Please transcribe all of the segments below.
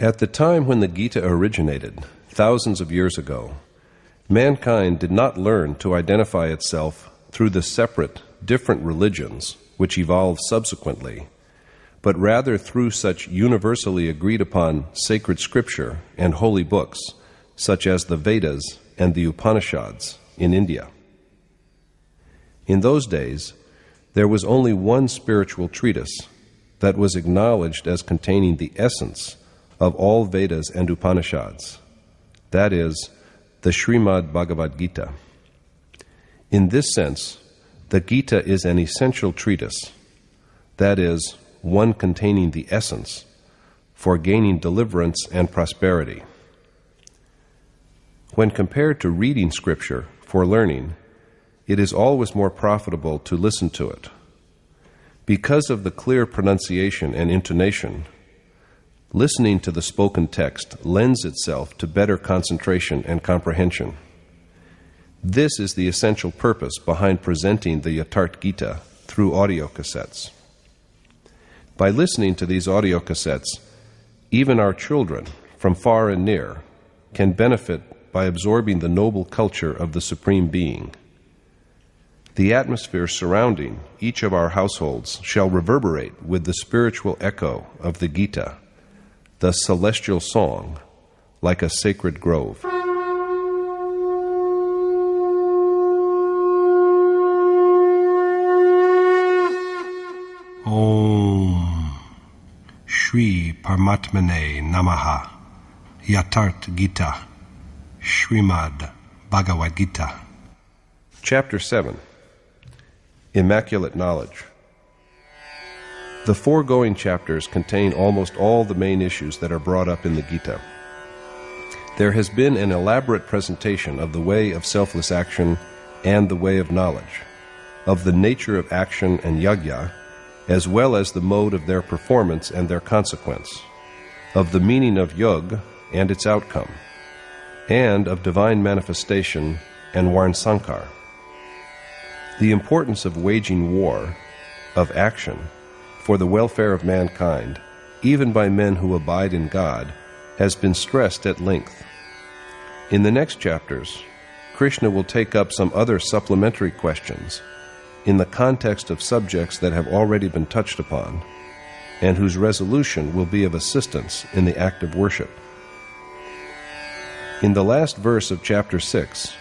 At the time when the Gita originated, thousands of years ago, mankind did not learn to identify itself through the separate, different religions which evolved subsequently, but rather through such universally agreed upon sacred scripture and holy books, such as the Vedas and the Upanishads in India. In those days, there was only one spiritual treatise that was acknowledged as containing the essence of all Vedas and Upanishads, that is, the Srimad Bhagavad Gita. In this sense, the Gita is an essential treatise, that is, one containing the essence for gaining deliverance and prosperity. When compared to reading scripture for learning, it is always more profitable to listen to it. Because of the clear pronunciation and intonation, listening to the spoken text lends itself to better concentration and comprehension. This is the essential purpose behind presenting the Yatharth Geeta through audio cassettes. By listening to these audio cassettes, even our children, from far and near, can benefit by absorbing the noble culture of the Supreme Being. The atmosphere surrounding each of our households shall reverberate with the spiritual echo of the Gita, the celestial song, like a sacred grove. Om Shri Paramatmane Namaha. Yatharth Geeta, Srimad Bhagavad Gita. Chapter 7. Immaculate Knowledge. The foregoing chapters contain almost all the main issues that are brought up in the Gita. There has been an elaborate presentation of the way of selfless action and the way of knowledge, of the nature of action and yajna, as well as the mode of their performance and their consequence, of the meaning of yoga and its outcome, and of divine manifestation and varnasankar. The importance of waging war, of action, for the welfare of mankind, even by men who abide in God, has been stressed at length. In the next chapters, Krishna will take up some other supplementary questions in the context of subjects that have already been touched upon, and whose resolution will be of assistance in the act of worship. In the last verse of chapter 6,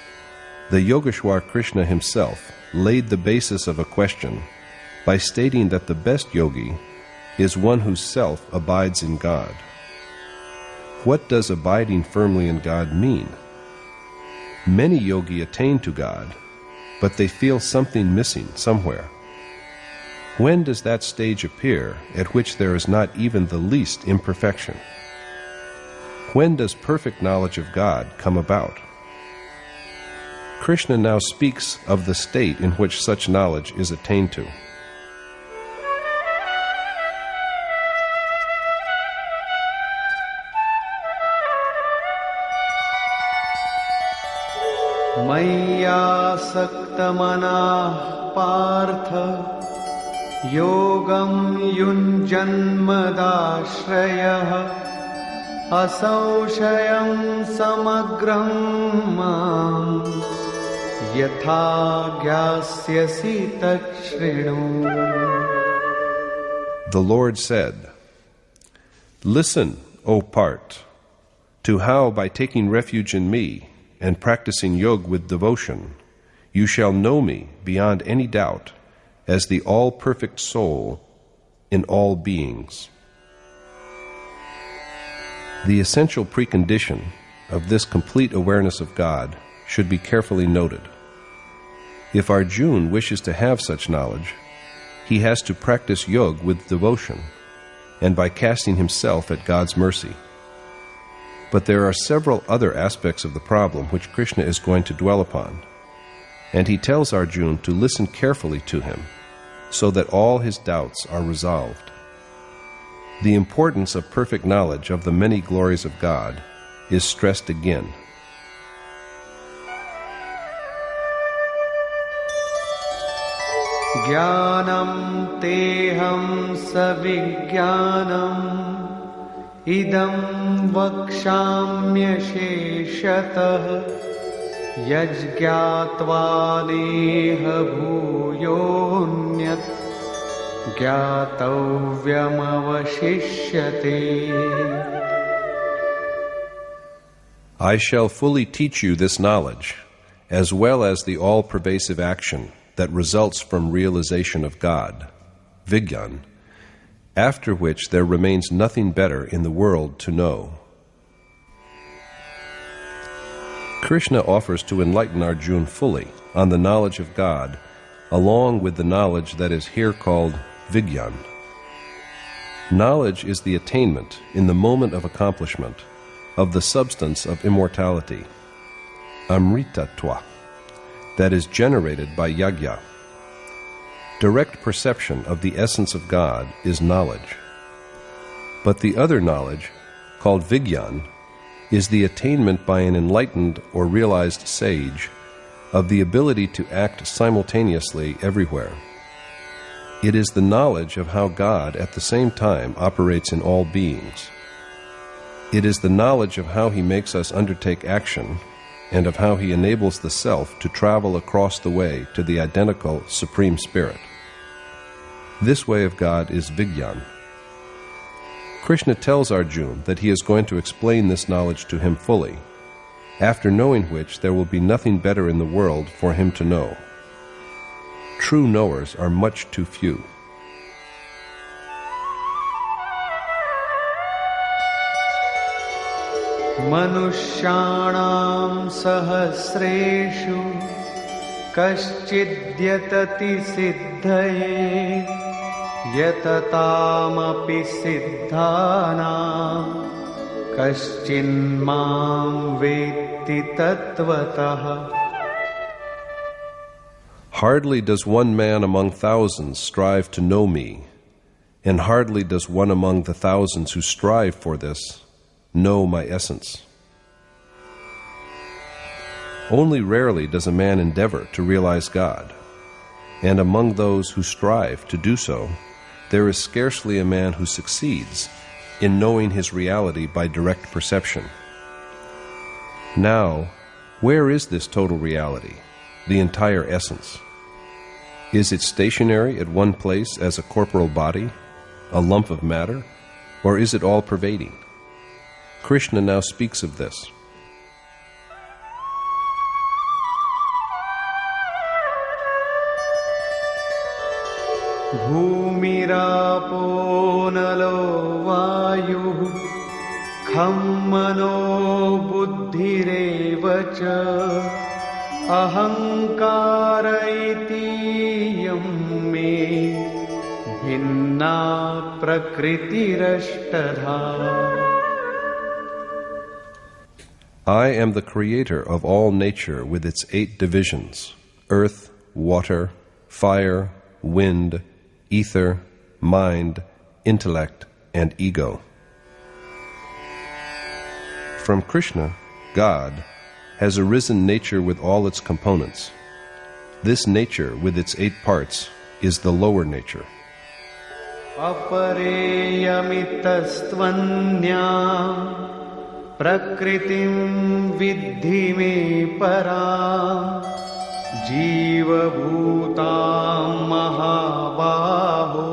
the Yogeshwar Krishna himself laid the basis of a question by stating that the best yogi is one whose self abides in God. What does abiding firmly in God mean? Many yogi attain to God, but they feel something missing somewhere. When does that stage appear at which there is not even the least imperfection? When does perfect knowledge of God come about? Krishna now speaks of the state in which such knowledge is attained to. Mayyasaktamana partha yogam yunjanmadashrayah asaushayam samagram mam yatha gyasyasi tatshrinu. The Lord said, "Listen, O Part, to how by taking refuge in me and practicing yoga with devotion, you shall know me beyond any doubt as the all-perfect soul in all beings." The essential precondition of this complete awareness of God should be carefully noted. If Arjuna wishes to have such knowledge, he has to practice yoga with devotion and by casting himself at God's mercy. But there are several other aspects of the problem which Krishna is going to dwell upon, and he tells Arjuna to listen carefully to him so that all his doubts are resolved. The importance of perfect knowledge of the many glories of God is stressed again. Jnanam teham savijnanam idam vakshamyasheshatah yajgyatva neha bhuyonyat gyatavyam avashishyate. I shall fully teach you this knowledge, as well as the all-pervasive action that results from realization of God, Vigyan, after which there remains nothing better in the world to know. Krishna offers to enlighten Arjuna fully on the knowledge of God, along with the knowledge that is here called Vigyan. Knowledge is the attainment, in the moment of accomplishment, of the substance of immortality, Amritatva, that is generated by yajna. Direct perception of the essence of God is knowledge. But the other knowledge, called Vigyan, is the attainment by an enlightened or realized sage of the ability to act simultaneously everywhere. It is the knowledge of how God at the same time operates in all beings. It is the knowledge of how He makes us undertake action and of how He enables the self to travel across the way to the identical Supreme Spirit. This way of God is Vigyan. Krishna tells Arjuna that he is going to explain this knowledge to him fully, after knowing which there will be nothing better in the world for him to know. True knowers are much too few. Manushyanam sahasreshu kaschidyatati siddhaye yatataamapi siddhanam kaschinmam vetti tatvatah. Hardly does one man among thousands strive to know me, and hardly does one among the thousands who strive for this know my essence. Only rarely does a man endeavor to realize God, and among those who strive to do so, there is scarcely a man who succeeds in knowing his reality by direct perception. Now, where is this total reality, the entire essence? Is it stationary at one place as a corporal body, a lump of matter, or is it all-pervading? Krishna now speaks of this. Bhumirapo nalo vayu kham mano buddhireva cha ahankara iti yam me bhinna prakritirashtadha. I am the creator of all nature with its 8 divisions: earth, water, fire, wind, ether, mind, intellect, and ego. From Krishna, God, has arisen nature with all its components. This nature with its 8 parts is the lower nature. Apareyamitastvanya prakritim vidhi me param jiva bhutam mahabaho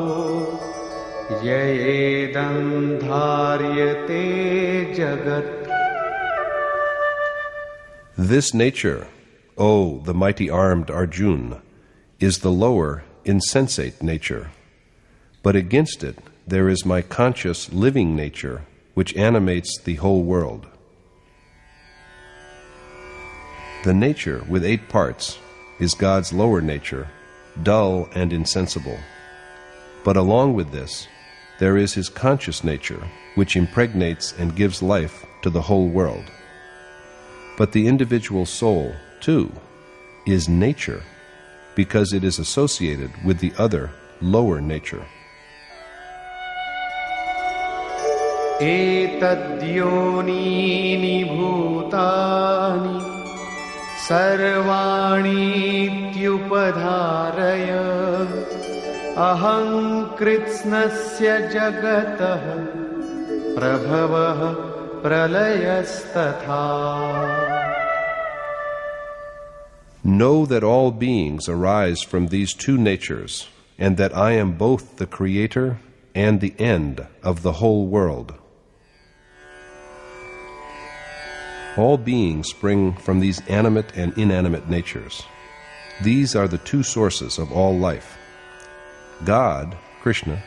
yayedam dharyate jagat. This nature, O the mighty-armed Arjuna, is the lower, insensate nature. But against it there is my conscious, living nature, which animates the whole world. The nature with 8 parts is God's lower nature, dull and insensible. But along with this, there is His conscious nature, which impregnates and gives life to the whole world. But the individual soul, too, is nature, because it is associated with the other, lower nature. Etadyonini bhutani sarvani tyupadharaya aham kritsnasya jagatah प्रभवः प्रलयस्तथा. Know that all beings arise from these two natures, and that I am both the creator and the end of the whole world. All beings spring from these animate and inanimate natures. These are the two sources of all life. God, Krishna,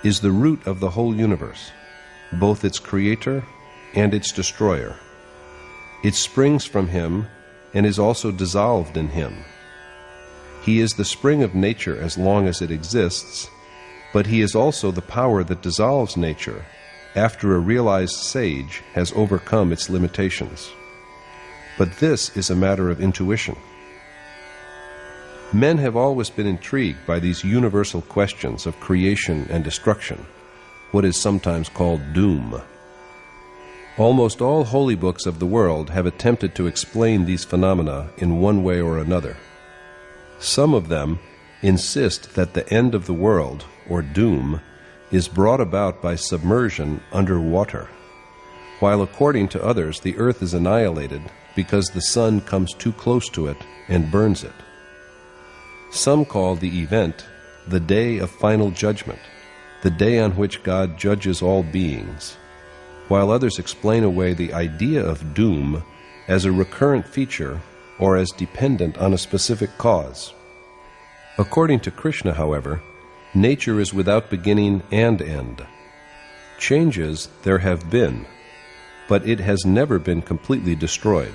is the root of the whole universe, both its creator and its destroyer. It springs from him and is also dissolved in him. He is the spring of nature as long as it exists, but he is also the power that dissolves nature after a realized sage has overcome its limitations. But this is a matter of intuition. Men have always been intrigued by these universal questions of creation and destruction, what is sometimes called doom. Almost all holy books of the world have attempted to explain these phenomena in one way or another. Some of them insist that the end of the world, or doom, is brought about by submersion under water, while according to others the earth is annihilated because the sun comes too close to it and burns it. Some call the event the day of final judgment, the day on which God judges all beings, while others explain away the idea of doom as a recurrent feature or as dependent on a specific cause. According to Krishna, however, nature is without beginning and end. Changes there have been, but it has never been completely destroyed.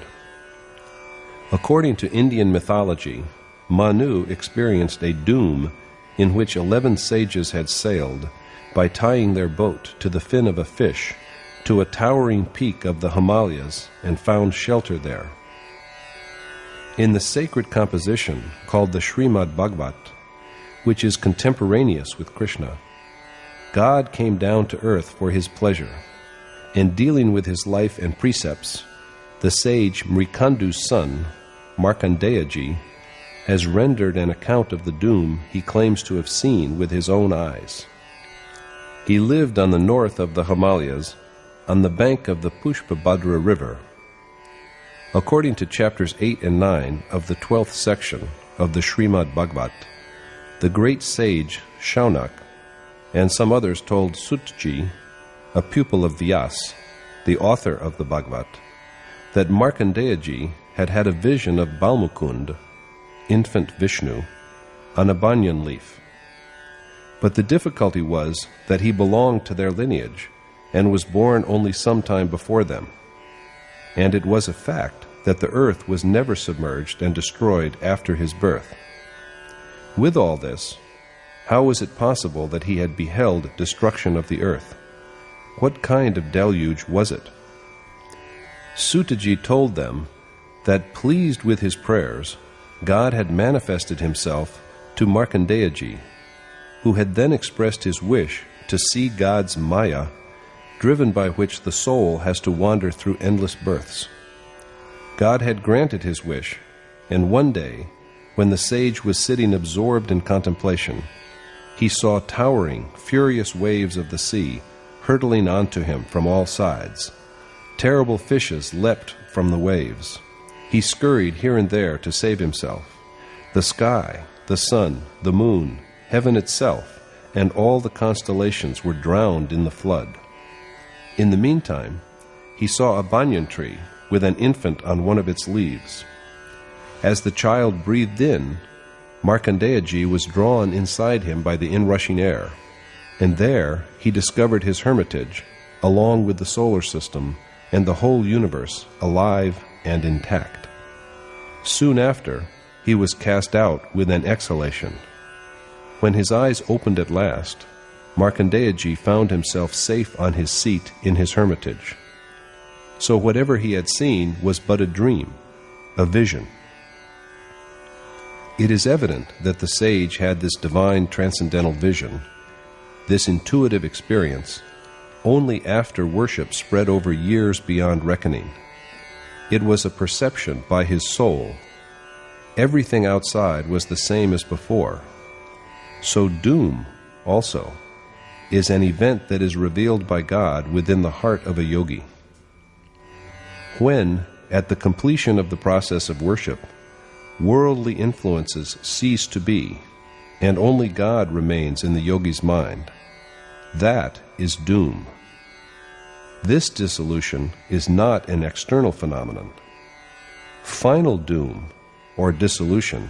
According to Indian mythology, Manu experienced a doom in which 11 sages had sailed by tying their boat to the fin of a fish to a towering peak of the Himalayas and found shelter there. In the sacred composition called the Srimad Bhagavad, which is contemporaneous with Krishna, God came down to earth for his pleasure, and dealing with his life and precepts, the sage Mrikandu's son, Markandeyaji, has rendered an account of the doom he claims to have seen with his own eyes. He lived on the north of the Himalayas, on the bank of the Pushpabhadra river. According to chapters 8 and 9 of the 12th section of the Srimad Bhagavad, the great sage Shaunak and some others told Sutji, a pupil of Vyas, the author of the Bhagavad, that Markandeyaji had had a vision of Balmukund, infant Vishnu, on a banyan leaf. But the difficulty was that he belonged to their lineage and was born only some time before them. And it was a fact that the earth was never submerged and destroyed after his birth. With all this, how was it possible that he had beheld destruction of the earth? What kind of deluge was it? Sutaji told them that, pleased with his prayers, God had manifested himself to Markandeyaji, who had then expressed his wish to see God's Maya, driven by which the soul has to wander through endless births. God had granted his wish, and one day, when the sage was sitting absorbed in contemplation, he saw towering, furious waves of the sea hurtling onto him from all sides. Terrible fishes leapt from the waves. He scurried here and there to save himself. The sky, the sun, the moon, heaven itself, and all the constellations were drowned in the flood. In the meantime, he saw a banyan tree with an infant on one of its leaves. As the child breathed in, Markandeyaji was drawn inside him by the inrushing air, and there he discovered his hermitage, along with the solar system and the whole universe, alive and intact. Soon after, he was cast out with an exhalation. When his eyes opened at last, Markandeyaji found himself safe on his seat in his hermitage. So whatever he had seen was but a dream, a vision. It is evident that the sage had this divine transcendental vision, this intuitive experience, only after worship spread over years beyond reckoning. It was a perception by his soul. Everything outside was the same as before. So doom, also, is an event that is revealed by God within the heart of a yogi. When, at the completion of the process of worship, worldly influences cease to be, and only God remains in the yogi's mind, that is doom. This dissolution is not an external phenomenon. Final doom, or dissolution,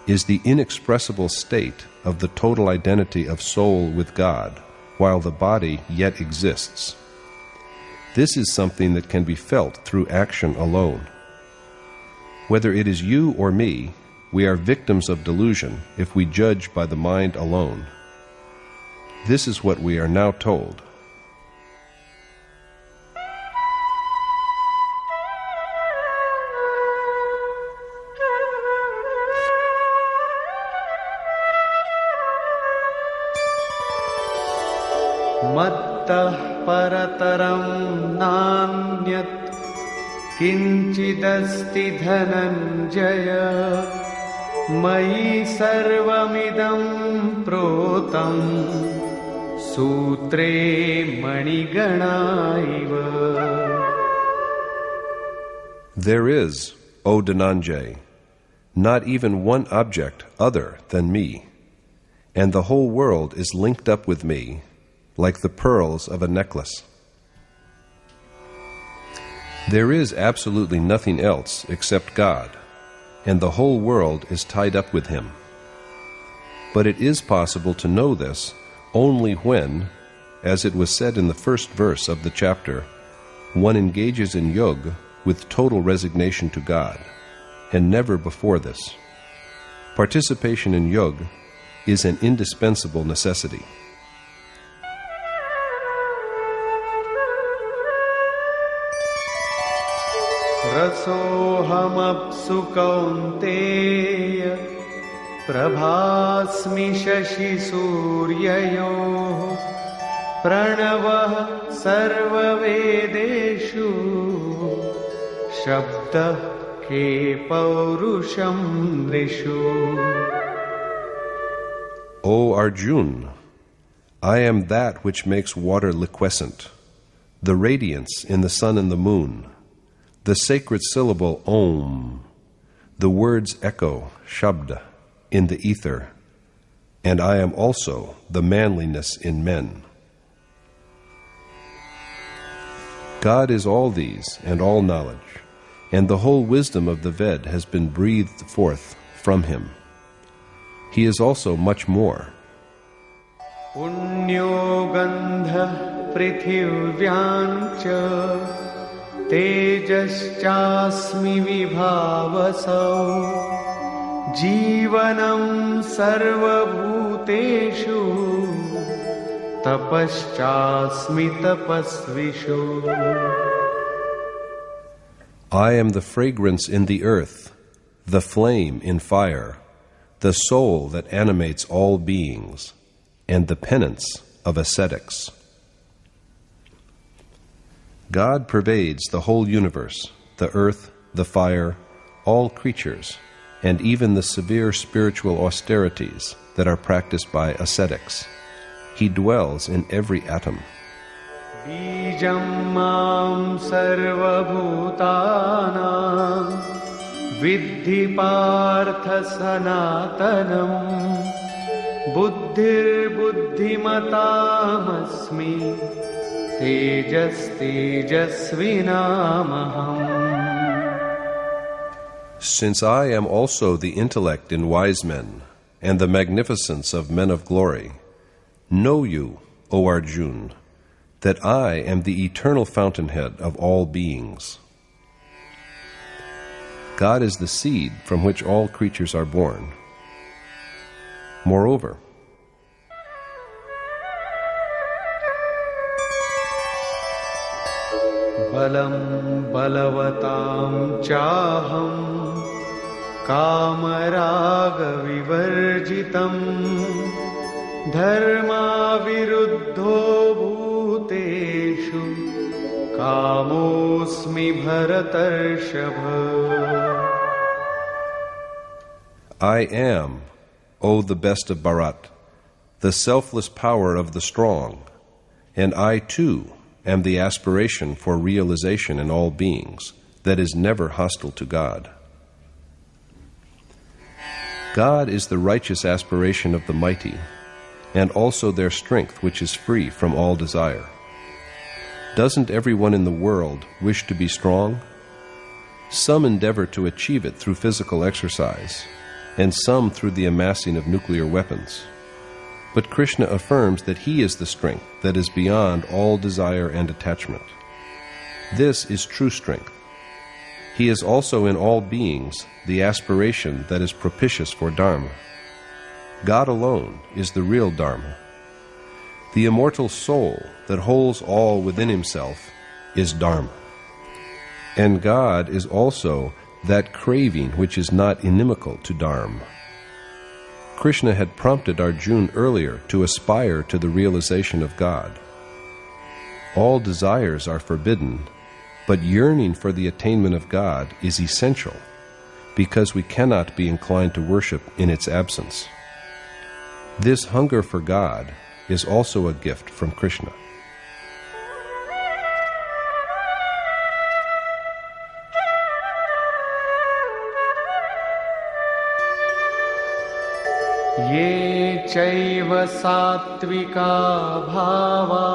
is the inexpressible state of the total identity of soul with God, while the body yet exists. This is something that can be felt through action alone. Whether it is you or me, we are victims of delusion if we judge by the mind alone. This is what we are now told. Mattah parataram nanyat kinchidasti dhananjaya mayi sarvamidam protam sutre maniganaiva. There is, O Dhananjay, not even one object other than me, and the whole world is linked up with me like the pearls of a necklace. There is absolutely nothing else except God, and the whole world is tied up with Him. But it is possible to know this only when, as it was said in the first verse of the chapter, one engages in yoga with total resignation to God, and never before this. Participation in yoga is an indispensable necessity. Rasohamapsu kaunteya prabhasmi shashi suryayoh pranavah sarva vedeshu shabdah ke paurusham drishu. O Arjun, I am that which makes water liquescent, the radiance in the sun and the moon, the sacred syllable Om, the words echo, Shabda, in the ether, and I am also the manliness in men. God is all these and all knowledge, and the whole wisdom of the Ved has been breathed forth from Him. He is also much more. Punyo gandha prithivyancha tejaschasmi vibhavasau jivanam sarva bhuteshu tapaschasmi tapasvishu. I am the fragrance in the earth, the flame in fire, the soul that animates all beings, and the penance of ascetics. God pervades the whole universe, the earth, the fire, all creatures, and even the severe spiritual austerities that are practiced by ascetics. He dwells in every atom. Bijam mam sarva bhutanam viddhi partha sanatanam buddhir buddhimatamasmi tejas tejasvinamaham. Since I am also the intellect in wise men and the magnificence of men of glory, know you, O Arjun, that I am the eternal fountainhead of all beings. God is the seed from which all creatures are born. Moreover, balam balavatam chaham kamaraga vivarjitam dharma viruddho bhuteshu kamosmi bharatarshava. I am, O the best of Bharat, the selfless power of the strong, and I too am the aspiration for realization in all beings that is never hostile to God. God is the righteous aspiration of the mighty, and also their strength which is free from all desire. Doesn't everyone in the world wish to be strong? Some endeavor to achieve it through physical exercise, and some through the amassing of nuclear weapons. But Krishna affirms that he is the strength that is beyond all desire and attachment. This is true strength. He is also in all beings the aspiration that is propitious for Dharma. God alone is the real Dharma. The immortal soul that holds all within himself is Dharma. And God is also that craving which is not inimical to Dharma. Krishna had prompted Arjuna earlier to aspire to the realization of God. All desires are forbidden, but yearning for the attainment of God is essential, because we cannot be inclined to worship in its absence. This hunger for God is also a gift from Krishna. ये चैव सात्विका भावा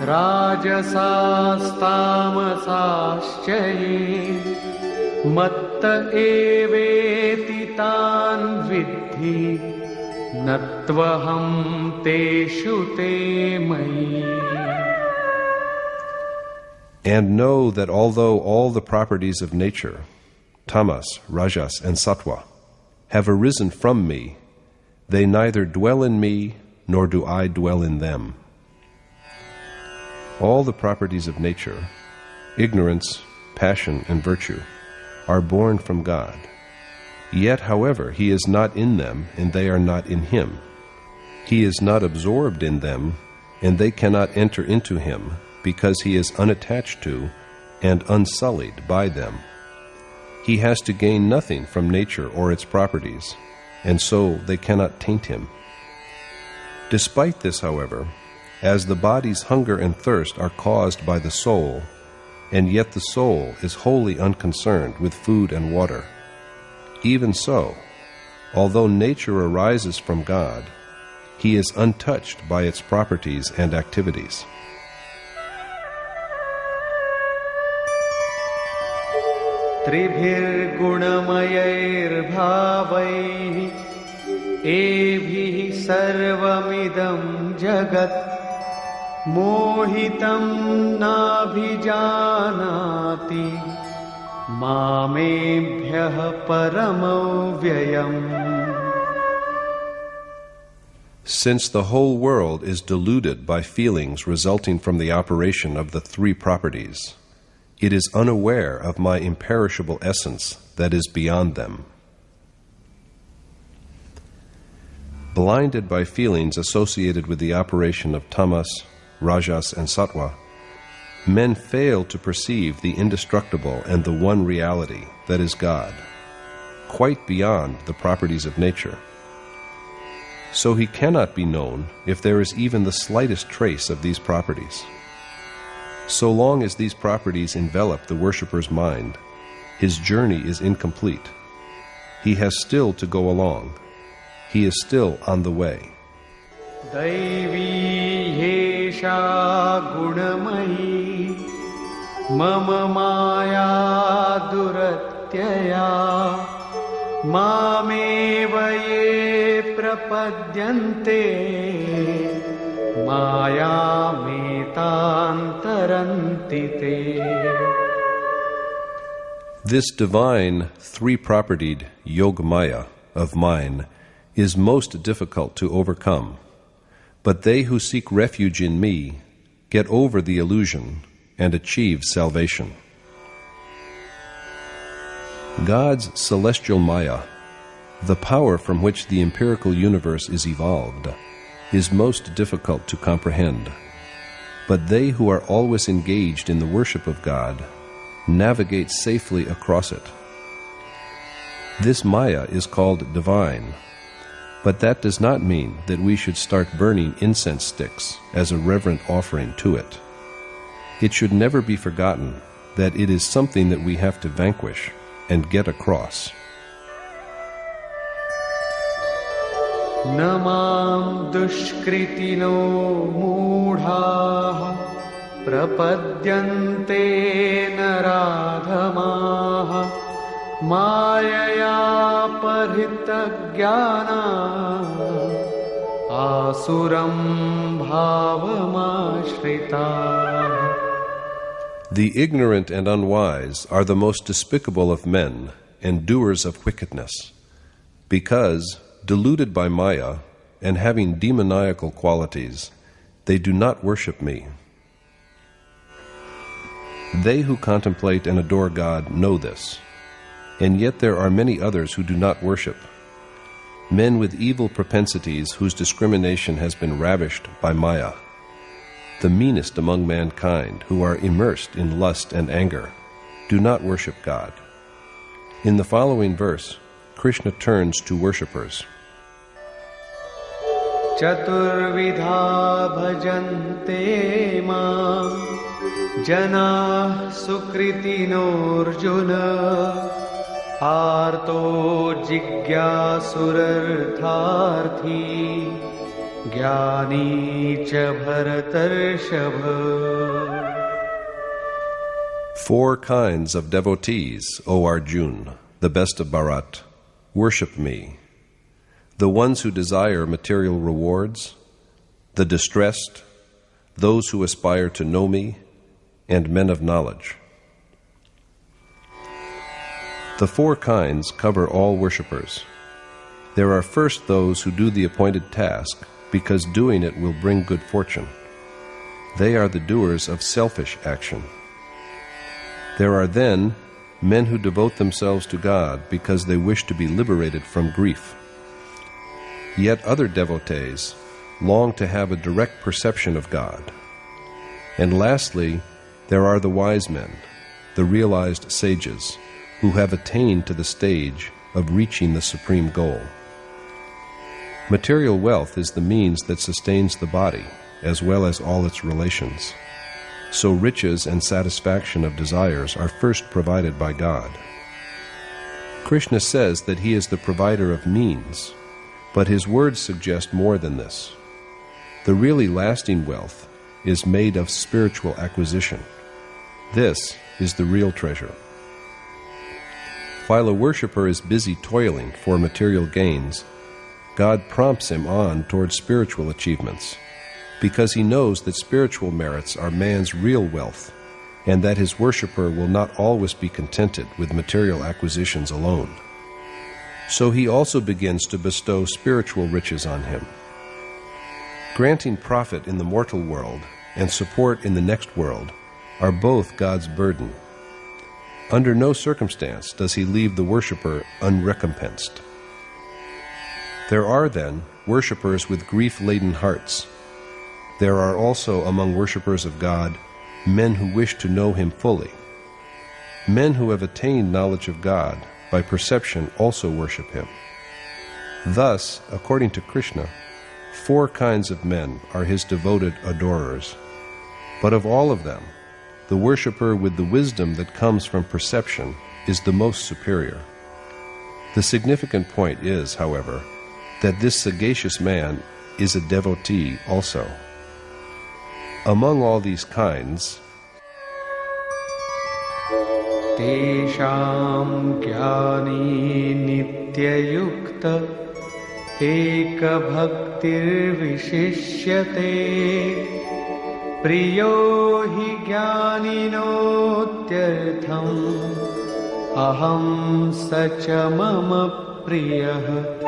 राजसास्तामसाश्च ये मत्त एवेति तान् विद्धि नत्वहं तेषु ते मयि. And know that although all the properties of nature, tamas, rajas, and sattva, have arisen from me, they neither dwell in me nor do I dwell in them. All the properties of nature, ignorance, passion, and virtue, are born from God. Yet, however, he is not in them, and they are not in him. He is not absorbed in them, and they cannot enter into him, because he is unattached to and unsullied by them. He has to gain nothing from nature or its properties, and so they cannot taint him. Despite this, however, as the body's hunger and thirst are caused by the soul, and yet the soul is wholly unconcerned with food and water, even so, although nature arises from God, he is untouched by its properties and activities. त्रिभिर्गुणमयैर्भावैः एभिः सर्वमिदं जगत् मोहितं नाभिजानाति मामेभ्यः परमव्ययम्. Since the whole world is deluded by feelings resulting from the operation of the three properties, it is unaware of my imperishable essence that is beyond them. Blinded by feelings associated with the operation of tamas, rajas, and sattva, men fail to perceive the indestructible and the one reality that is God, quite beyond the properties of nature. So he cannot be known if there is even the slightest trace of these properties. So long as these properties envelop the worshipper's mind, his journey is incomplete. He has still to go along. He is still on the way. दैवी ह्येषा गुणमयी मम माया दुरत्यया मामेव ये प्रपद्यन्ते मायामेतान्तरन्ति ते. This divine, three-propertied Yogamaya of mine is most difficult to overcome, but they who seek refuge in me get over the illusion and achieve salvation. God's celestial Maya, the power from which the empirical universe is evolved, is most difficult to comprehend, but they who are always engaged in the worship of God navigate safely across it. This Maya is called divine, But that does not mean that we should start burning incense sticks as a reverent offering to it. It should never be forgotten that it is something that we have to vanquish and get across. Namam dushkritino mudha prapadyante naradhamaha Mayaya parhitagyana asuram bhavamashrita. The ignorant and unwise are the most despicable of men and doers of wickedness, because, deluded by Maya and having demoniacal qualities, they do not worship me. They who contemplate and adore God know this, and yet there are many others who do not worship. Men with evil propensities whose discrimination has been ravished by Maya, the meanest among mankind who are immersed in lust and anger, do not worship God. In the following verse, Krishna turns to worshippers. Chaturvidha bhajante ma jana sukritino arjuna arto jigyasurartharthi jnani cha bharatarshabha. 4 kinds of devotees, O Arjun, the best of Bharat, worship me. The ones who desire material rewards, the distressed, those who aspire to know me, and men of knowledge. The 4 kinds cover all worshippers. There are first those who do the appointed task because doing it will bring good fortune. They are the doers of selfish action. There are then men who devote themselves to God because they wish to be liberated from grief. Yet other devotees long to have a direct perception of God. And lastly, there are the wise men, the realized sages, who have attained to the stage of reaching the supreme goal. Material wealth is the means that sustains the body, as well as all its relations. So riches and satisfaction of desires are first provided by God. Krishna says that he is the provider of means, but his words suggest more than this. The really lasting wealth is made of spiritual acquisition. This is the real treasure. While a worshipper is busy toiling for material gains, God prompts him on toward spiritual achievements, because he knows that spiritual merits are man's real wealth, and that his worshipper will not always be contented with material acquisitions alone. So he also begins to bestow spiritual riches on him. Granting profit in the mortal world and support in the next world are both God's burden. Under no circumstance does he leave the worshipper unrecompensed. There are, then, worshippers with grief-laden hearts. There are also among worshippers of God men who wish to know him fully. Men who have attained knowledge of God by perception also worship him. Thus, according to Krishna, 4 kinds of men are his devoted adorers. But of all of them, the worshipper with the wisdom that comes from perception is the most superior. The significant point is, however, that this sagacious man is a devotee also. Among all these kinds, Tesham jnani nityayukta eka bhaktir vishishyate priyo hi jnaninotyartham aham sacha mama priyah.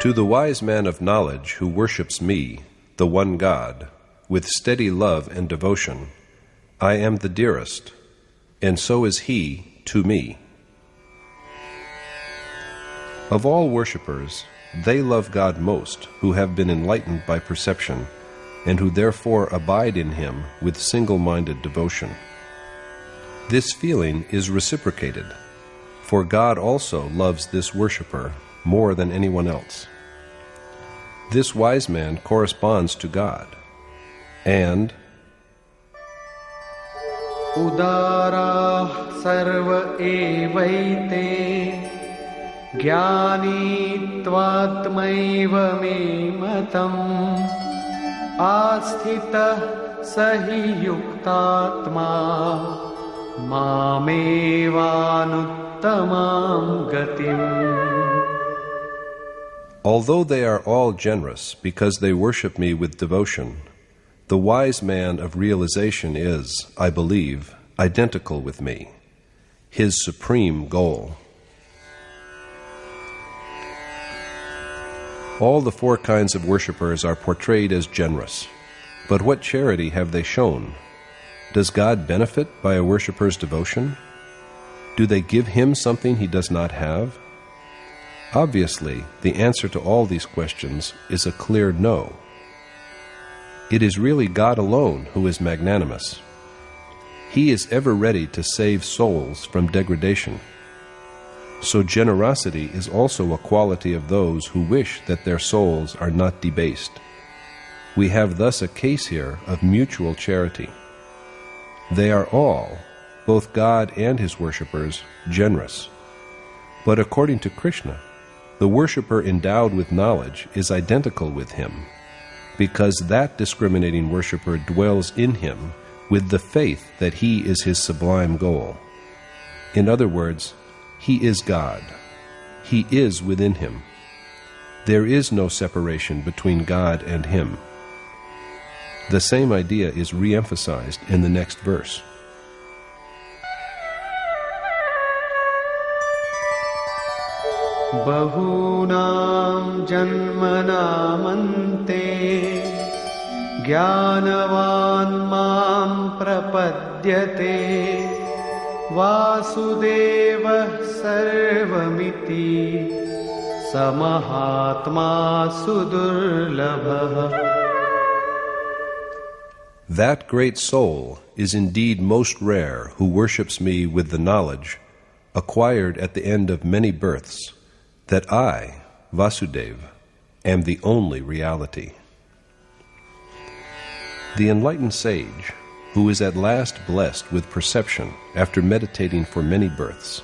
to the wise man of knowledge who worships me, the one God, with steady love and devotion, I am the dearest, and so is he to me. Of all worshippers, they love God most who have been enlightened by perception, and who therefore abide in him with single-minded devotion. This feeling is reciprocated, for God also loves this worshipper more than anyone else. This wise man corresponds to God, and Udara sarva evaite Jnani tvatmaiva me matam Asthita sahi yuktatma Mamevānuttamam gatim. although they are all generous because they worship me with devotion, the wise man of realization is, I believe, identical with me, his supreme goal. All the four kinds of worshippers are portrayed as generous, but what charity have they shown? Does God benefit by a worshipper's devotion? Do they give him something he does not have? Obviously, the answer to all these questions is a clear no. It is really God alone who is magnanimous. He is ever ready to save souls from degradation. So generosity is also a quality of those who wish that their souls are not debased. We have thus a case here of mutual charity. They are all, both God and his worshippers, generous. But according to Krishna, the worshipper endowed with knowledge is identical with him, because that discriminating worshipper dwells in him with the faith that he is his sublime goal. In other words, he is God. He is within him. There is no separation between God and him. The same idea is re-emphasized in the next verse. Bahunam janmanamante Jnanavan mam prapadyate Vasudeva sarvamiti Samahatma sudurlabha. That great soul is indeed most rare who worships me with the knowledge, acquired at the end of many births, that I, Vasudeva, am the only reality. The enlightened sage, who is at last blessed with perception after meditating for many births,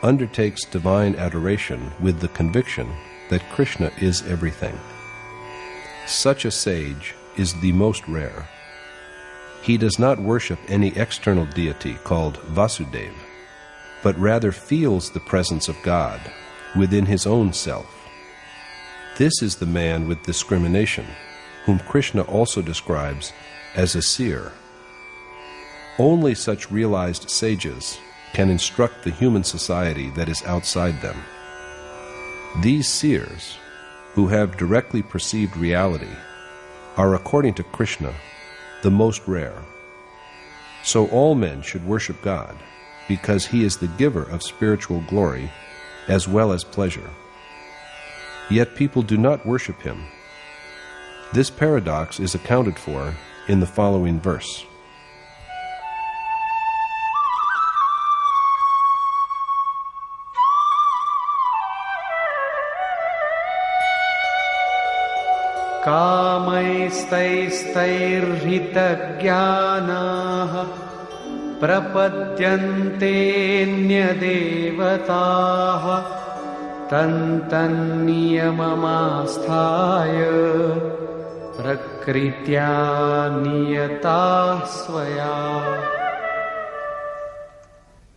undertakes divine adoration with the conviction that Krishna is everything. Such a sage is the most rare. He does not worship any external deity called Vasudeva, but rather feels the presence of God within his own self. This is the man with discrimination, whom Krishna also describes as a seer. Only such realized sages can instruct the human society that is outside them. These seers, who have directly perceived reality, are, according to Krishna, the most rare. So all men should worship God, because he is the giver of spiritual glory as well as pleasure. Yet people do not worship him. This paradox is accounted for in the following verse. Kamaistaistairhitagyanah prapadyante-nyadevataah tantanniyamamasthaya prakritya niyatah svaya.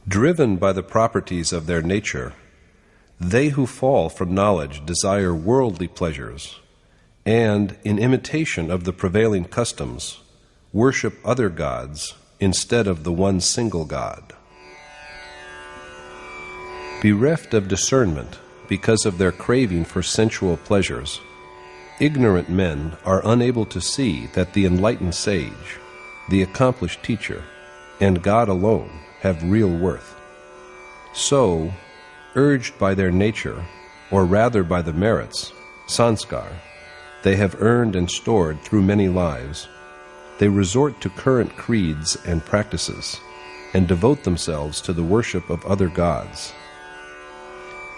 Driven by the properties of their nature, they who fall from knowledge desire worldly pleasures, and, in imitation of the prevailing customs, worship other gods instead of the one single God. Bereft of discernment because of their craving for sensual pleasures, ignorant men are unable to see that the enlightened sage, the accomplished teacher, and God alone have real worth. So, urged by their nature, or rather by the merits, sanskar, they have earned and stored through many lives, they resort to current creeds and practices, and devote themselves to the worship of other gods.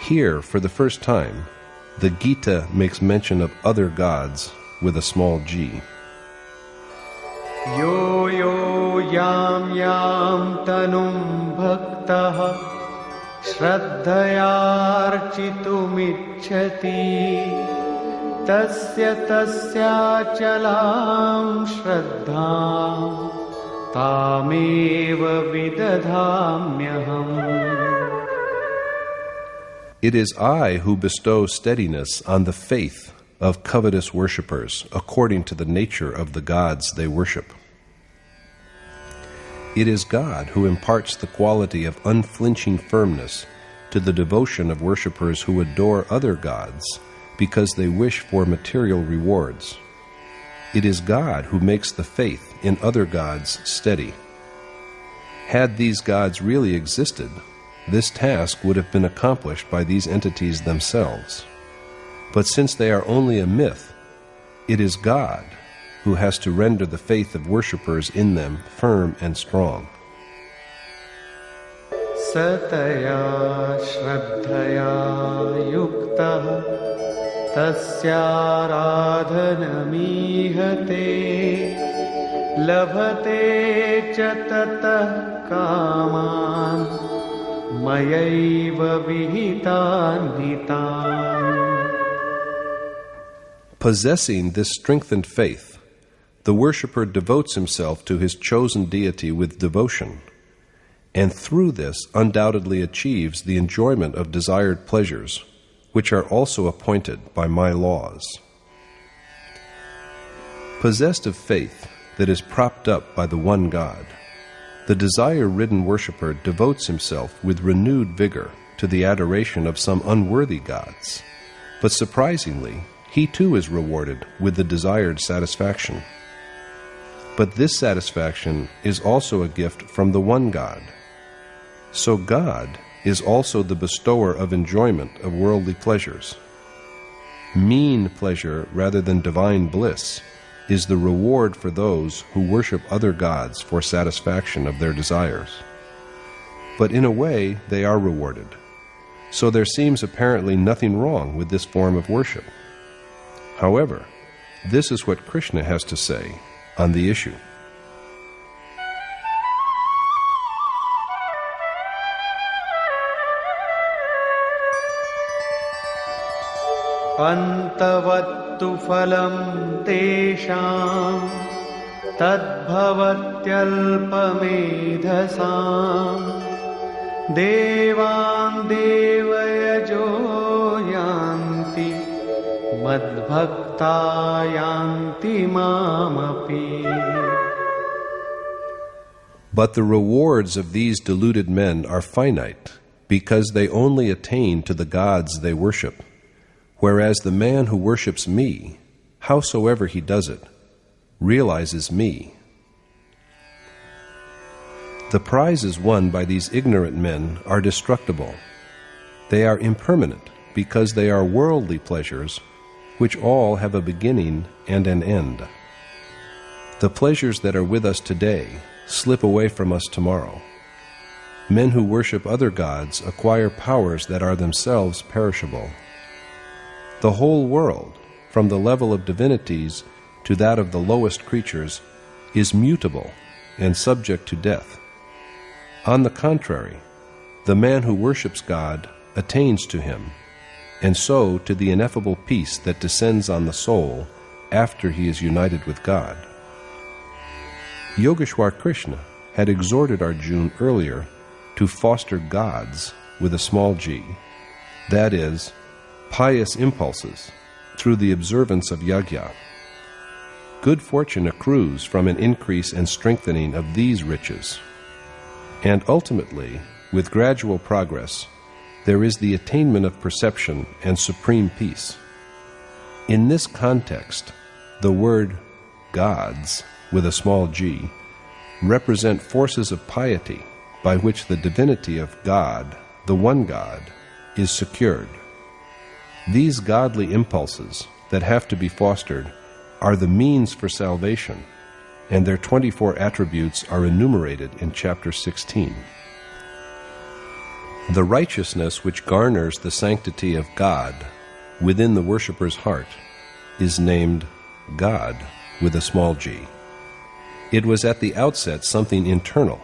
Here, for the first time, the Gita makes mention of other gods with a small g. Yo yo yam yam tanum bhaktaha shraddhayarchitumicchati tasya tasya chalam shraddham tameva vidadhamyaham. It is I who bestow steadiness on the faith of covetous worshippers according to the nature of the gods they worship. It is God who imparts the quality of unflinching firmness to the devotion of worshippers who adore other gods because they wish for material rewards. It is God who makes the faith in other gods steady. Had these gods really existed, this task would have been accomplished by these entities themselves. But since they are only a myth, it is God who has to render the faith of worshippers in them firm and strong. Sataya shraddhaya yuktaha tasya radhanamihate labhate cha tatah kaman mayaiva vihitan hitan. Possessing this strengthened faith, the worshipper devotes himself to his chosen deity with devotion, and through this undoubtedly achieves the enjoyment of desired pleasures, which are also appointed by my laws. Possessed of faith that is propped up by the one God, the desire-ridden worshipper devotes himself with renewed vigor to the adoration of some unworthy gods, but surprisingly, he too is rewarded with the desired satisfaction. But this satisfaction is also a gift from the one God. So God is also the bestower of enjoyment of worldly pleasures. Mean pleasure rather than divine bliss is the reward for those who worship other gods for satisfaction of their desires. But in a way, they are rewarded. So there seems apparently nothing wrong with this form of worship. However, this is what Krishna has to say on the issue. Antavattu phalam tesham tadbhavatyalpamedhasam devam devayajo yanti madbhakta yanti mamapi. But the rewards of these deluded men are finite, because they only attain to the gods they worship, whereas the man who worships me, howsoever he does it, realizes me. The prizes won by these ignorant men are destructible. They are impermanent, because they are worldly pleasures, which all have a beginning and an end. The pleasures that are with us today slip away from us tomorrow. Men who worship other gods acquire powers that are themselves perishable. The whole world, from the level of divinities to that of the lowest creatures, is mutable and subject to death. On the contrary, the man who worships God attains to him, and so to the ineffable peace that descends on the soul after he is united with God. Yogeshwar Krishna had exhorted Arjuna earlier to foster gods with a small g, that is, pious impulses through the observance of yajna. Good fortune accrues from an increase and strengthening of these riches. And ultimately, with gradual progress, there is the attainment of perception and supreme peace. In this context, the word gods, with a small g, represent forces of piety by which the divinity of God, the one God, is secured. These godly impulses that have to be fostered are the means for salvation, and their 24 attributes are enumerated in chapter 16. The righteousness which garners the sanctity of God within the worshipper's heart, is named God with a small g. It was at the outset something internal,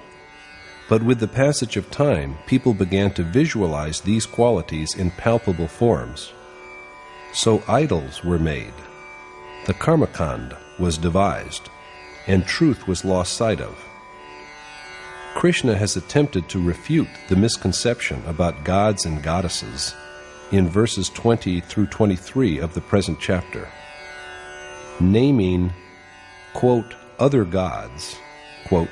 but with the passage of time, people began to visualize these qualities in palpable forms. So idols were made, the karmakand was devised, and truth was lost sight of. Krishna has attempted to refute the misconception about gods and goddesses in verses 20 through 23 of the present chapter, naming, quote, other gods, quote,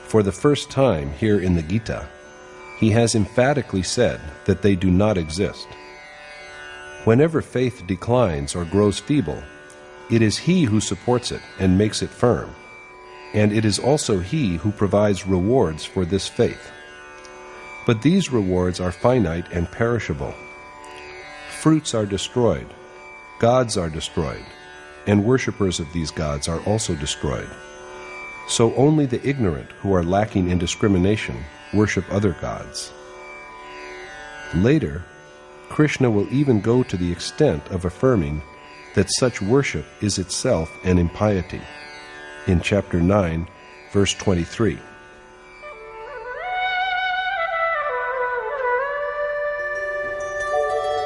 for the first time here in the Gita. He has emphatically said that they do not exist. Whenever faith declines or grows feeble, it is he who supports it and makes it firm, and it is also he who provides rewards for this faith. But these rewards are finite and perishable. Fruits are destroyed, gods are destroyed, and worshippers of these gods are also destroyed. So only the ignorant who are lacking in discrimination worship other gods. Later, Krishna will even go to the extent of affirming that such worship is itself an impiety, in chapter 9, verse 23.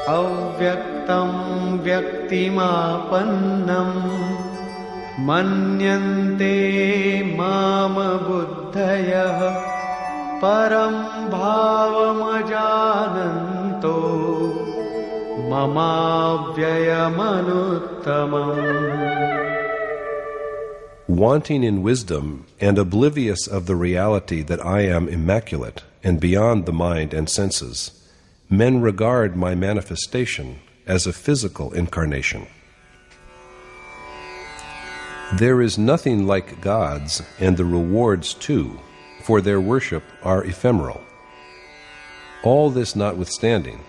Avyaktam vyaktimapannam manyante mama buddhayah param bhavamajananto mamavyayamanuttama. Wanting in wisdom and oblivious of the reality that I am immaculate and beyond the mind and senses, men regard my manifestation as a physical incarnation. There is nothing like gods, and the rewards too, for their worship are ephemeral. All this notwithstanding,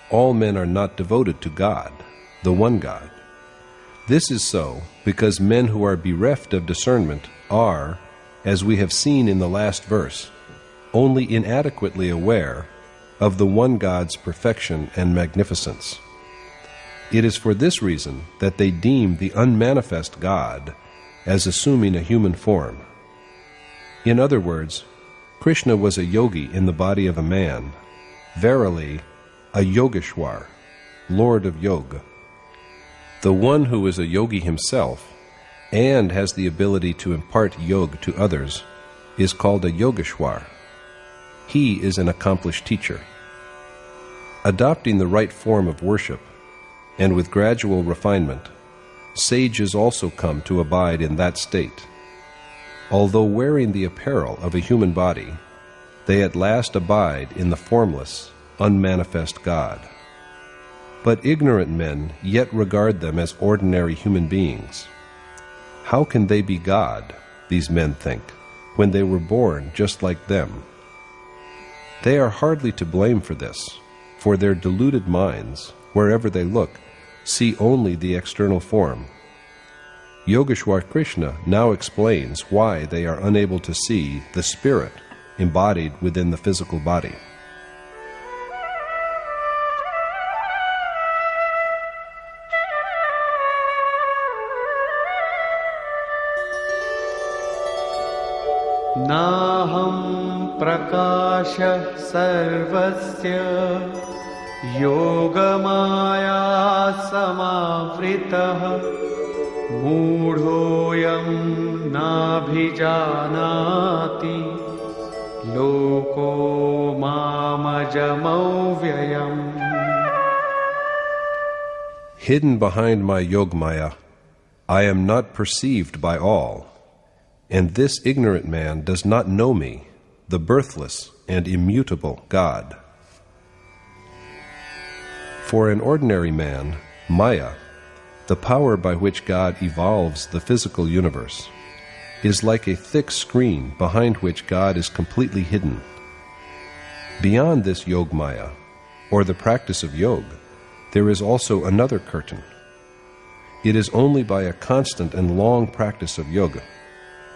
all men are not devoted to God, the one God. This is so because men who are bereft of discernment are, as we have seen in the last verse, only inadequately aware of the one God's perfection and magnificence. It is for this reason that they deem the unmanifest God as assuming a human form. In other words, Krishna was a yogi in the body of a man, verily a Yogeshwar, Lord of Yoga. The one who is a yogi himself and has the ability to impart yoga to others is called a Yogeshwar. He is an accomplished teacher. Adopting the right form of worship, and with gradual refinement, sages also come to abide in that state. Although wearing the apparel of a human body, they at last abide in the formless, unmanifest God. But ignorant men yet regard them as ordinary human beings. How can they be God, these men think, when they were born just like them? They are hardly to blame for this, for their deluded minds, wherever they look, see only the external form. Yogeshwar Krishna now explains why they are unable to see the spirit embodied within the physical body. Naham prakasha sarvasya yogamaya samavritah mudhoyam nabhijanati loko mamajamauvyayam. Hidden behind my Yogmaya, I am not perceived by all, and this ignorant man does not know me, the birthless and immutable God. For an ordinary man, Maya, the power by which God evolves the physical universe, is like a thick screen behind which God is completely hidden. Beyond this Yogmaya, or the practice of yoga, there is also another curtain. It is only by a constant and long practice of yoga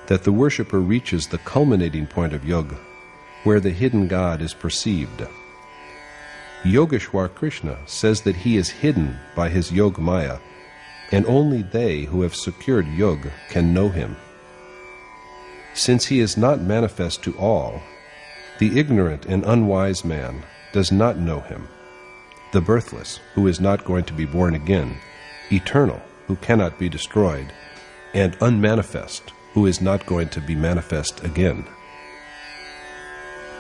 that the worshipper reaches the culminating point of yoga, where the hidden God is perceived. Yogeshwar Krishna says that he is hidden by his Yog Maya, and only they who have secured Yog can know him. Since he is not manifest to all, the ignorant and unwise man does not know him. The birthless, who is not going to be born again, eternal, who cannot be destroyed, and unmanifest, who is not going to be manifest again.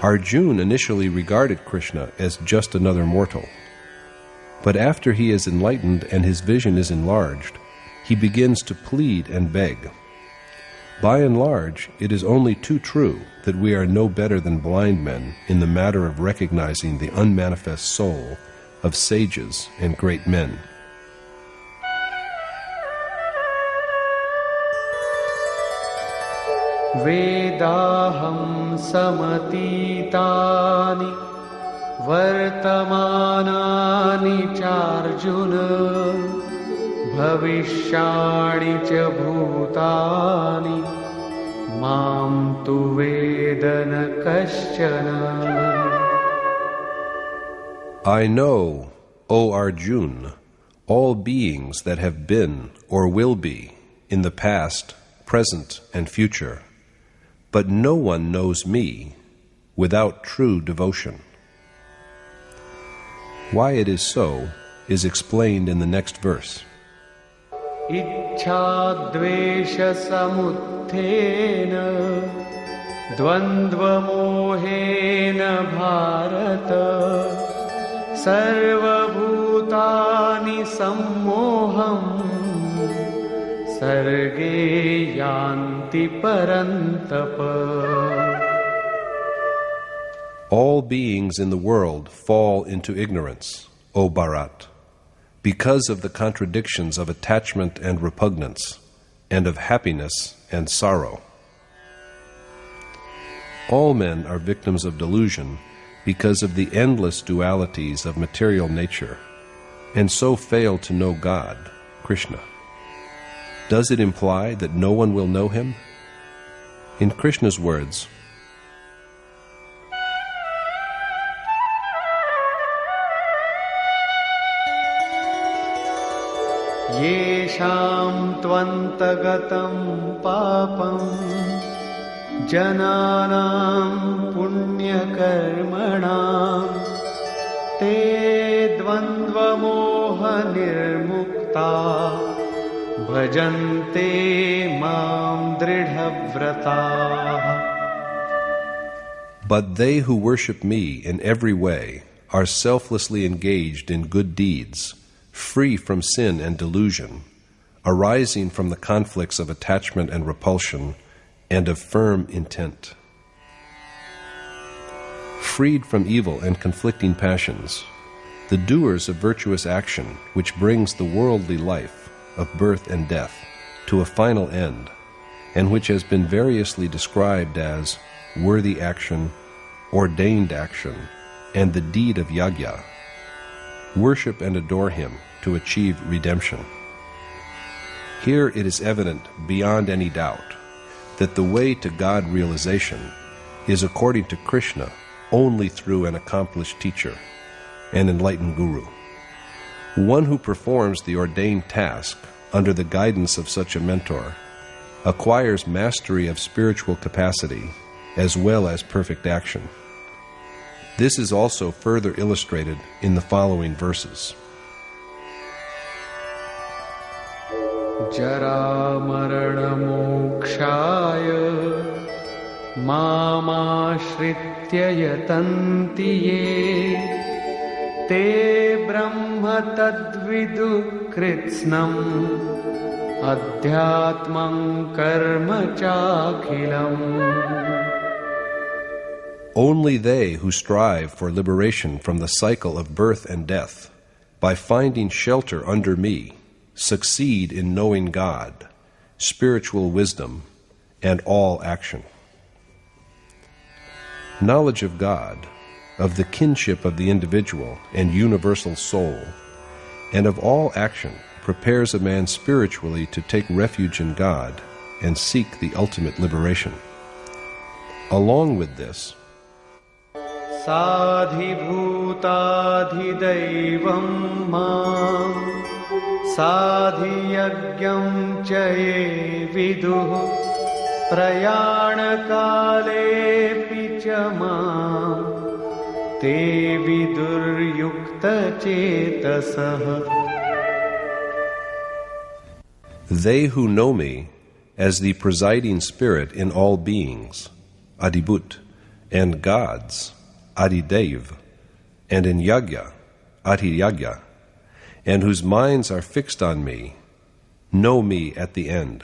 Arjuna initially regarded Krishna as just another mortal. But after he is enlightened and his vision is enlarged, he begins to plead and beg. By and large, it is only too true that we are no better than blind men in the matter of recognizing the unmanifest soul of sages and great men. Vedaham samatitani vartamanani charjuna bhavishyani cha bhutani mam tu vedana kaschana. I know, O Arjuna, all beings that have been or will be in the past, present, and future, but no one knows me without true devotion. Why it is so is explained in the next verse. Ichha dvesha samuthena dvandva mohena bharata sarva bhutani sammoham sarge yanti parantapa. All beings in the world fall into ignorance, O Bharat, because of the contradictions of attachment and repugnance, and of happiness and sorrow. All men are victims of delusion because of the endless dualities of material nature, and so fail to know God, Krishna. Does it imply that no one will know him? In Krishna's words, Yesham tvantagatam papam jananam punyakarmanam te dvandva moha nirmukta bhajante mam dridhavrataha. But they who worship me in every way are selflessly engaged in good deeds, free from sin and delusion, arising from the conflicts of attachment and repulsion, and of firm intent. Freed from evil and conflicting passions, the doers of virtuous action, which brings the worldly life of birth and death to a final end, and which has been variously described as worthy action, ordained action, and the deed of yajna, worship and adore him to achieve redemption. Here it is evident beyond any doubt that the way to God realization is according to Krishna only through an accomplished teacher, an enlightened guru. One who performs the ordained task under the guidance of such a mentor acquires mastery of spiritual capacity as well as perfect action. This is also further illustrated in the following verses. Jara marana mokshaya mamashritya yatanti ye te brahma tadvidu kritsnam adhyatmam karma chakhilam. Only they who strive for liberation from the cycle of birth and death, by finding shelter under me, succeed in knowing God, spiritual wisdom, and all action. Knowledge of God, of the kinship of the individual and universal soul, and of all action prepares a man spiritually to take refuge in God and seek the ultimate liberation. Along with this, साधिभूताधिदैवं मां साधियज्ञं च ये विदुः प्रयाणकालेऽपि च मां ते विदुर्युक्तचेतसः. They who know me as the presiding spirit in all beings, Adibhut, and gods, Adidev, and in Yagya, Adhiyagya, and whose minds are fixed on me, know me at the end.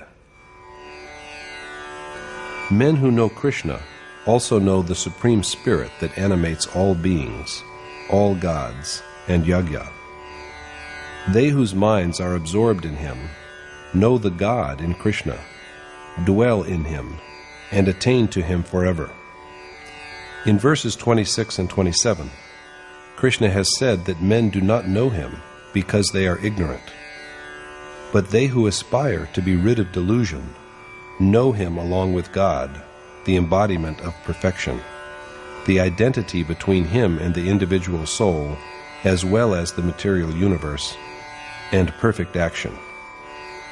Men who know Krishna also know the Supreme Spirit that animates all beings, all gods, and Yagya. They whose minds are absorbed in him know the God in Krishna, dwell in him, and attain to him forever. In verses 26 and 27, Krishna has said that men do not know him because they are ignorant. But they who aspire to be rid of delusion know him along with God, the embodiment of perfection, the identity between him and the individual soul, as well as the material universe, and perfect action.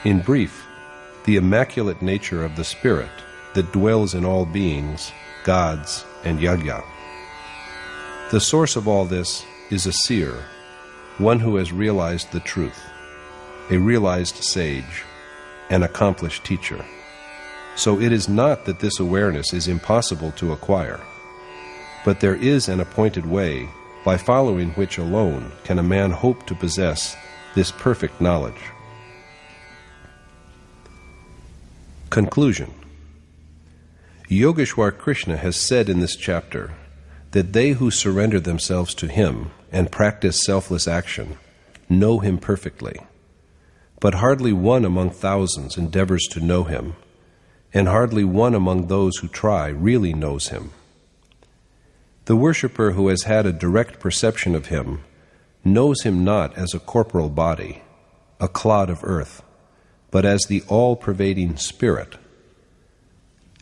In brief, the immaculate nature of the Spirit that dwells in all beings, gods, and Yagya. The source of all this is a seer, one who has realized the truth, a realized sage, an accomplished teacher. So it is not that this awareness is impossible to acquire, but there is an appointed way by following which alone can a man hope to possess this perfect knowledge. Conclusion. Yogeshwar Krishna has said in this chapter that they who surrender themselves to him and practice selfless action know him perfectly, but hardly one among thousands endeavors to know him, and hardly one among those who try really knows him. The worshipper who has had a direct perception of him knows him not as a corporal body, a clod of earth, but as the all-pervading Spirit.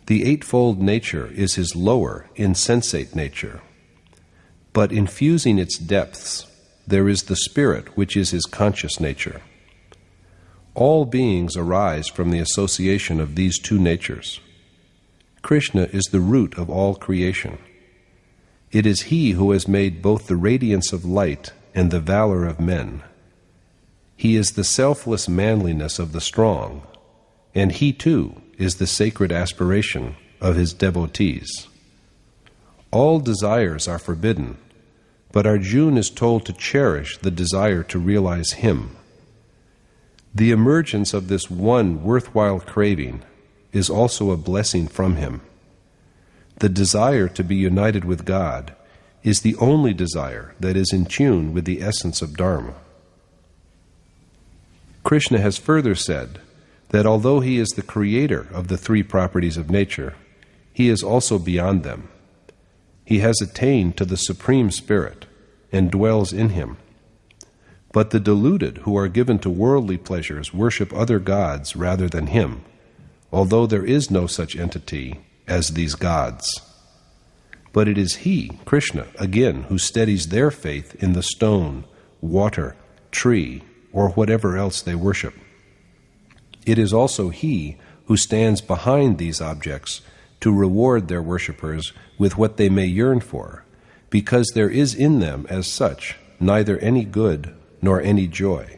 The eightfold nature is his lower, insensate nature, but infusing its depths, there is the Spirit which is his conscious nature. All beings arise from the association of these two natures. Krishna is the root of all creation. It is he who has made both the radiance of light and the valor of men. He is the selfless manliness of the strong, and he too is the sacred aspiration of his devotees. All desires are forbidden, but Arjuna is told to cherish the desire to realize him. The emergence of this one worthwhile craving is also a blessing from him. The desire to be united with God is the only desire that is in tune with the essence of Dharma. Krishna has further said that although he is the creator of the three properties of nature, he is also beyond them. He has attained to the Supreme Spirit and dwells in him. But the deluded who are given to worldly pleasures worship other gods rather than him, although there is no such entity as these gods. But it is he, Krishna, again, who steadies their faith in the stone, water, tree, or whatever else they worship. It is also he who stands behind these objects to reward their worshippers with what they may yearn for, because there is in them, as such, neither any good nor any joy.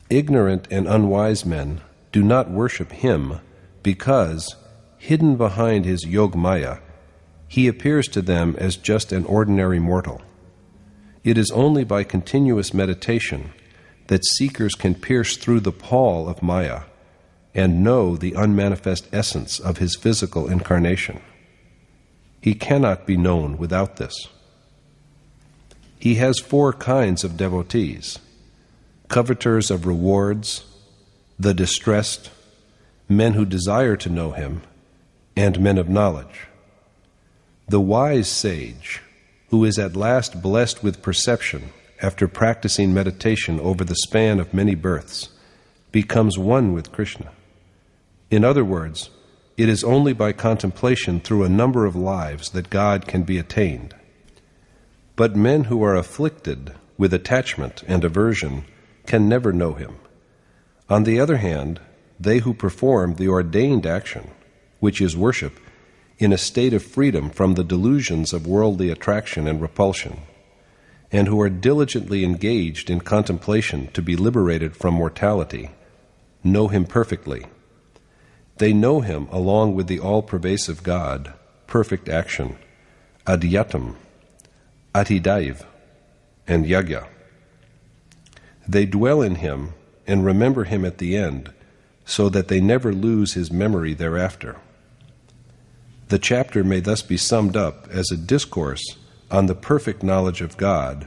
Ignorant and unwise men do not worship him because, hidden behind his Yogmaya, he appears to them as just an ordinary mortal. It is only by continuous meditation that seekers can pierce through the pall of Maya and know the unmanifest essence of his physical incarnation. He cannot be known without this. He has four kinds of devotees: coveters of rewards, the distressed, men who desire to know him, and men of knowledge. The wise sage, who is at last blessed with perception after practicing meditation over the span of many births, becomes one with Krishna. In other words, it is only by contemplation through a number of lives that God can be attained. But men who are afflicted with attachment and aversion can never know him. On the other hand, they who perform the ordained action, which is worship, in a state of freedom from the delusions of worldly attraction and repulsion, and who are diligently engaged in contemplation to be liberated from mortality, know him perfectly. They know him along with the all-pervasive God, perfect action, adhyatam, adhidaiv, and yagya. They dwell in him and remember him at the end, so that they never lose his memory thereafter. The chapter may thus be summed up as a discourse on the perfect knowledge of God,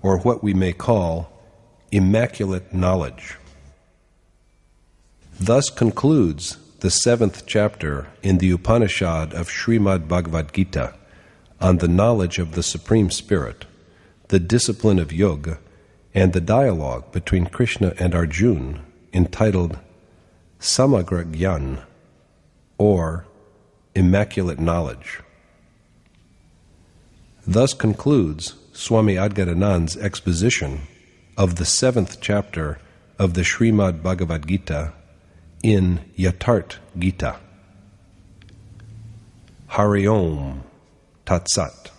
or what we may call immaculate knowledge. Thus concludes the 7th chapter in the Upanishad of Srimad Bhagavad Gita on the knowledge of the Supreme Spirit, the discipline of yoga, and the dialogue between Krishna and Arjuna entitled Samagra Gyan, or Immaculate Knowledge. Thus concludes Swami Adgadanand's exposition of the 7th chapter of the Srimad Bhagavad Gita in Yatharth Geeta. Hari Om Tat Sat.